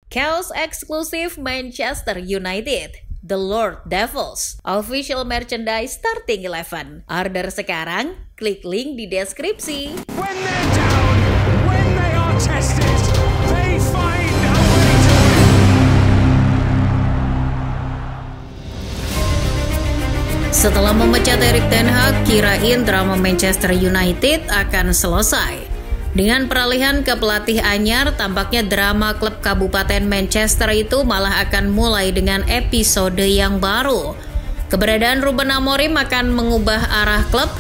Chaos eksklusif Manchester United, The Lord Devils, official merchandise starting 11. Order sekarang, klik link di deskripsi. When they're down, when they are tested, they find a way to win. Setelah memecat Erik ten Hag, kirain drama Manchester United akan selesai. Dengan peralihan ke pelatih anyar, tampaknya drama klub Kabupaten Manchester itu malah akan mulai dengan episode yang baru. Keberadaan Ruben Amorim akan mengubah arah klub.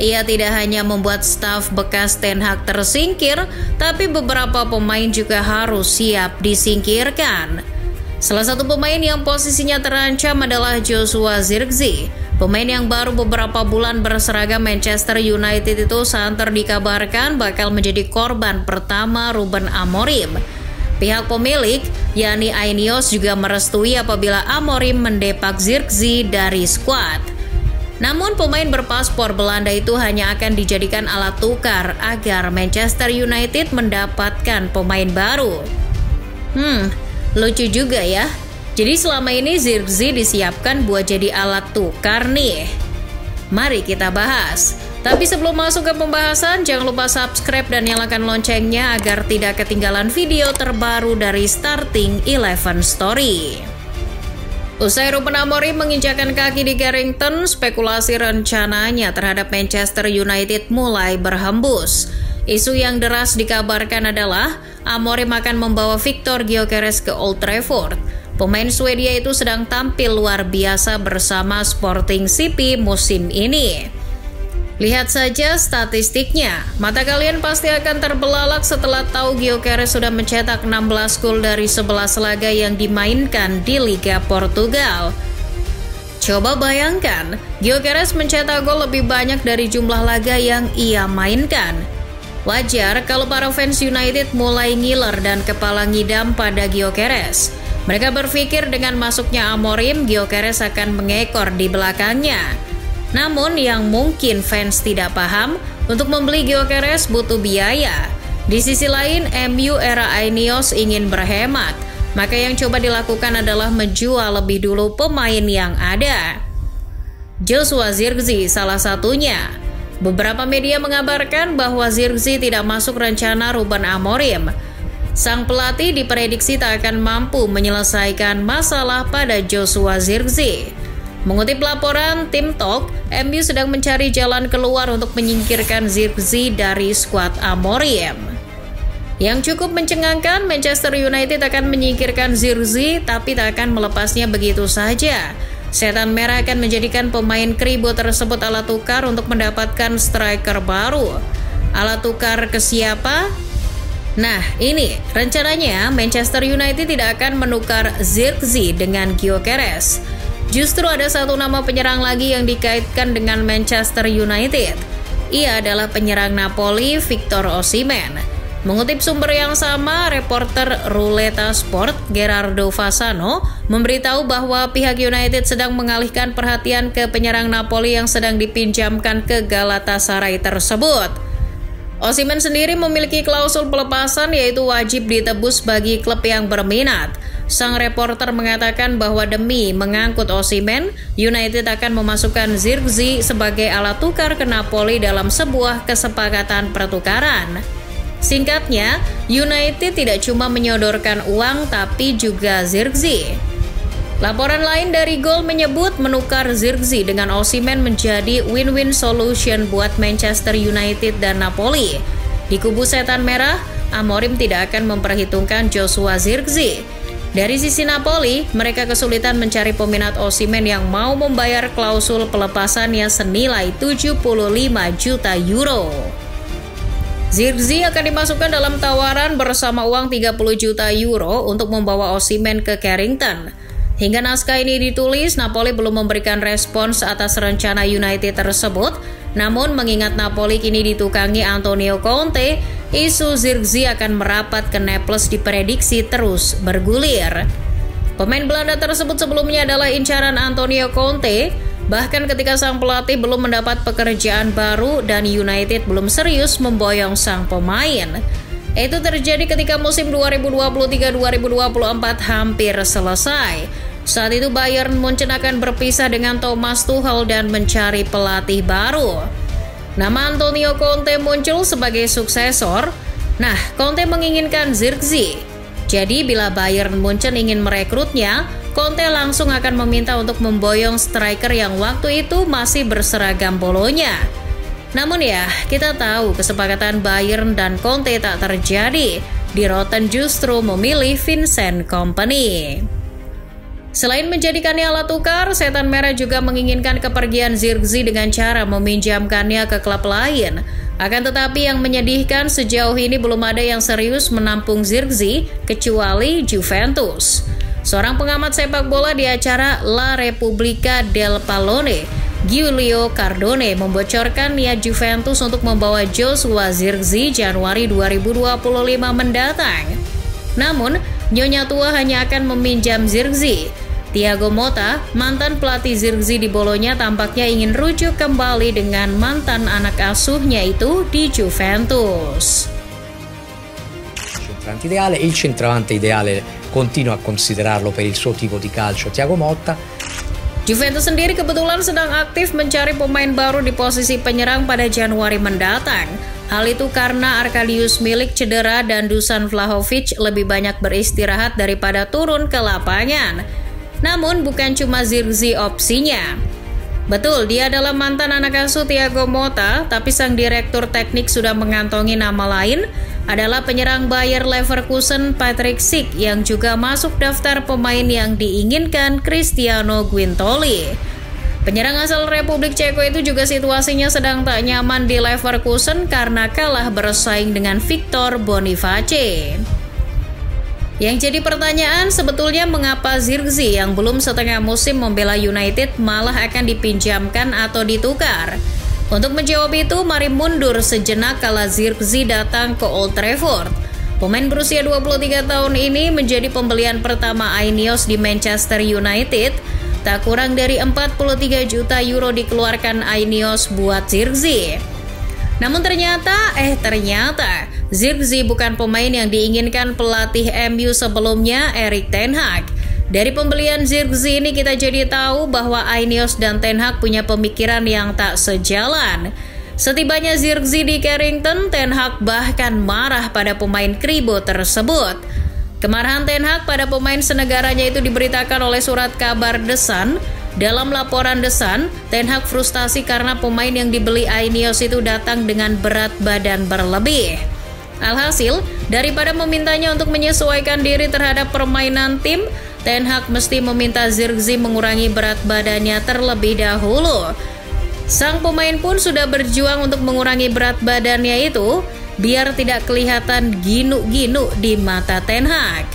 Ia tidak hanya membuat staf bekas Ten Hag tersingkir, tapi beberapa pemain juga harus siap disingkirkan. Salah satu pemain yang posisinya terancam adalah Joshua Zirkzee. Pemain yang baru beberapa bulan berseragam Manchester United itu santer dikabarkan bakal menjadi korban pertama Ruben Amorim. Pihak pemilik, yakni Ineos, juga merestui apabila Amorim mendepak Zirkzee dari skuad. Namun pemain berpaspor Belanda itu hanya akan dijadikan alat tukar agar Manchester United mendapatkan pemain baru. Lucu juga ya. Jadi selama ini Zirkzee disiapkan buat jadi alat tukar nih. Mari kita bahas. Tapi sebelum masuk ke pembahasan, jangan lupa subscribe dan nyalakan loncengnya agar tidak ketinggalan video terbaru dari Starting 11 Story. Usai Ruben Amorim menginjakan kaki di Carrington, spekulasi rencananya terhadap Manchester United mulai berhembus. Isu yang deras dikabarkan adalah Amorim akan membawa Victor Gyökeres ke Old Trafford. Pemain Swedia itu sedang tampil luar biasa bersama Sporting CP musim ini. Lihat saja statistiknya. Mata kalian pasti akan terbelalak setelah tahu Gyökeres sudah mencetak 16 gol dari 11 laga yang dimainkan di Liga Portugal. Coba bayangkan, Gyökeres mencetak gol lebih banyak dari jumlah laga yang ia mainkan. Wajar kalau para fans United mulai ngiler dan kepala ngidam pada Gyökeres. Mereka berpikir dengan masuknya Amorim, Gyökeres akan mengekor di belakangnya. Namun yang mungkin fans tidak paham, untuk membeli Gyökeres butuh biaya. Di sisi lain, MU era Ineos ingin berhemat, maka yang coba dilakukan adalah menjual lebih dulu pemain yang ada. Joshua Zirkzee salah satunya. Beberapa media mengabarkan bahwa Zirkzee tidak masuk rencana Ruben Amorim. Sang pelatih diprediksi tak akan mampu menyelesaikan masalah pada Joshua Zirkzee. Mengutip laporan Tim Talk, MU sedang mencari jalan keluar untuk menyingkirkan Zirkzee dari skuad Amorim. Yang cukup mencengangkan, Manchester United akan menyingkirkan Zirkzee tapi tak akan melepasnya begitu saja. Setan Merah akan menjadikan pemain kribo tersebut alat tukar untuk mendapatkan striker baru. Alat tukar ke siapa? Nah, ini rencananya Manchester United tidak akan menukar Zirkzee dengan Gyökeres. Justru ada satu nama penyerang lagi yang dikaitkan dengan Manchester United. Ia adalah penyerang Napoli, Victor Osimhen. Mengutip sumber yang sama, reporter Ruleta Sport, Gerardo Fasano, memberitahu bahwa pihak United sedang mengalihkan perhatian ke penyerang Napoli yang sedang dipinjamkan ke Galatasaray tersebut. Osimhen sendiri memiliki klausul pelepasan yaitu wajib ditebus bagi klub yang berminat. Sang reporter mengatakan bahwa demi mengangkut Osimhen, United akan memasukkan Zirkzee sebagai alat tukar ke Napoli dalam sebuah kesepakatan pertukaran. Singkatnya, United tidak cuma menyodorkan uang tapi juga Zirkzee. Laporan lain dari Goal menyebut menukar Zirkzee dengan Osimhen menjadi win-win solution buat Manchester United dan Napoli. Di kubu Setan Merah, Amorim tidak akan memperhitungkan Joshua Zirkzee. Dari sisi Napoli, mereka kesulitan mencari peminat Osimhen yang mau membayar klausul pelepasannya senilai 75 juta euro. Zirkzee akan dimasukkan dalam tawaran bersama uang 30 juta euro untuk membawa Osimhen ke Carrington. Hingga naskah ini ditulis, Napoli belum memberikan respons atas rencana United tersebut. Namun mengingat Napoli kini ditukangi Antonio Conte, isu Zirkzee akan merapat ke Naples diprediksi terus bergulir. Pemain Belanda tersebut sebelumnya adalah incaran Antonio Conte, bahkan ketika sang pelatih belum mendapat pekerjaan baru dan United belum serius memboyong sang pemain. Itu terjadi ketika musim 2023-2024 hampir selesai. Saat itu Bayern Munchen akan berpisah dengan Thomas Tuchel dan mencari pelatih baru. Nama Antonio Conte muncul sebagai suksesor. Nah, Conte menginginkan Zirkzee. Jadi bila Bayern Munchen ingin merekrutnya, Conte langsung akan meminta untuk memboyong striker yang waktu itu masih berseragam polonya. Namun ya, kita tahu kesepakatan Bayern dan Conte tak terjadi. Di Rotten justru memilih Vincent Kompany. Selain menjadikannya alat tukar, Setan Merah juga menginginkan kepergian Zirkzee dengan cara meminjamkannya ke klub lain. Akan tetapi yang menyedihkan sejauh ini belum ada yang serius menampung Zirkzee kecuali Juventus. Seorang pengamat sepak bola di acara La Repubblica del Pallone, Giulio Cardone, membocorkan niat Juventus untuk membawa Joshua Zirkzee Januari 2025 mendatang. Namun, Nyonya Tua hanya akan meminjam Zirkzee. Thiago Motta, mantan pelatih Zirkzee di Bolonya, tampaknya ingin rujuk kembali dengan mantan anak asuhnya itu di Juventus. Il centravanti ideale continuo a considerarlo per il suo tipo di calcio Thiago Motta. Juventus sendiri kebetulan sedang aktif mencari pemain baru di posisi penyerang pada Januari mendatang. Hal itu karena Arkadiusz Milik cedera dan Dusan Vlahovic lebih banyak beristirahat daripada turun ke lapangan. Namun bukan cuma Zirkzee opsinya. Betul, dia adalah mantan anak asuh Thiago Motta, tapi sang direktur teknik sudah mengantongi nama lain, adalah penyerang Bayer Leverkusen Patrick Schick yang juga masuk daftar pemain yang diinginkan Cristiano Guintoli. Penyerang asal Republik Ceko itu juga situasinya sedang tak nyaman di Leverkusen karena kalah bersaing dengan Victor Boniface. Yang jadi pertanyaan sebetulnya mengapa Zirkzee yang belum setengah musim membela United malah akan dipinjamkan atau ditukar? Untuk menjawab itu, mari mundur sejenak kala Zirkzee datang ke Old Trafford. Pemain berusia 23 tahun ini menjadi pembelian pertama Ineos di Manchester United. Tak kurang dari 43 juta euro dikeluarkan Ineos buat Zirkzee. Namun ternyata Zirkzee bukan pemain yang diinginkan pelatih MU sebelumnya, Erik ten Hag. Dari pembelian Zirkzee ini kita jadi tahu bahwa Ineos dan ten Hag punya pemikiran yang tak sejalan. Setibanya Zirkzee di Carrington, ten Hag bahkan marah pada pemain kribo tersebut. Kemarahan ten Hag pada pemain senegaranya itu diberitakan oleh surat kabar The Sun. Dalam laporan The Sun, ten Hag frustasi karena pemain yang dibeli Ineos itu datang dengan berat badan berlebih. Alhasil, daripada memintanya untuk menyesuaikan diri terhadap permainan tim, ten Hag mesti meminta Zirkzee mengurangi berat badannya terlebih dahulu. Sang pemain pun sudah berjuang untuk mengurangi berat badannya itu, biar tidak kelihatan ginu-ginu di mata ten Hag.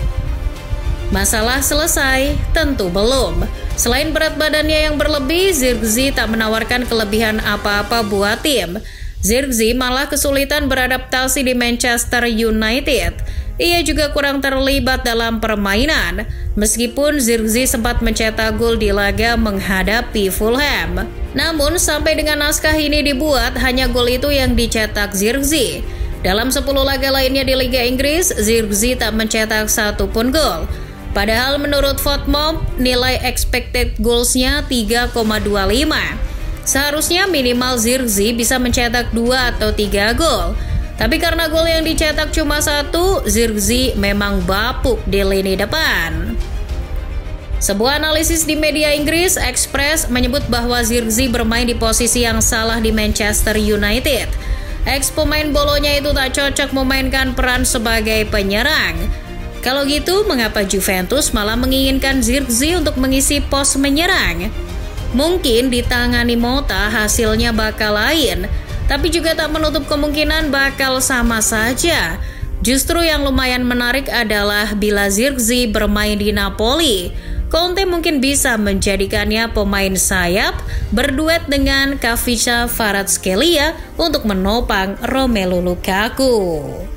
Masalah selesai? Tentu belum. Selain berat badannya yang berlebih, Zirkzee tak menawarkan kelebihan apa-apa buat tim. Zirkzee malah kesulitan beradaptasi di Manchester United. Ia juga kurang terlibat dalam permainan, meskipun Zirkzee sempat mencetak gol di laga menghadapi Fulham. Namun sampai dengan naskah ini dibuat, hanya gol itu yang dicetak Zirkzee. Dalam 10 laga lainnya di Liga Inggris, Zirkzee tak mencetak satupun gol. Padahal menurut FotMob, nilai expected goals-nya 3,25. Seharusnya minimal Zirkzee bisa mencetak 2 atau 3 gol. Tapi karena gol yang dicetak cuma 1, Zirkzee memang bapuk di lini depan. Sebuah analisis di media Inggris, Express, menyebut bahwa Zirkzee bermain di posisi yang salah di Manchester United. Ex-pemain Bolonya itu tak cocok memainkan peran sebagai penyerang. Kalau gitu, mengapa Juventus malah menginginkan Zirkzee untuk mengisi pos menyerang? Mungkin ditangani Motta hasilnya bakal lain, tapi juga tak menutup kemungkinan bakal sama saja. Justru yang lumayan menarik adalah bila Zirkzee bermain di Napoli, Conte mungkin bisa menjadikannya pemain sayap berduet dengan Kvaratskhelia untuk menopang Romelu Lukaku.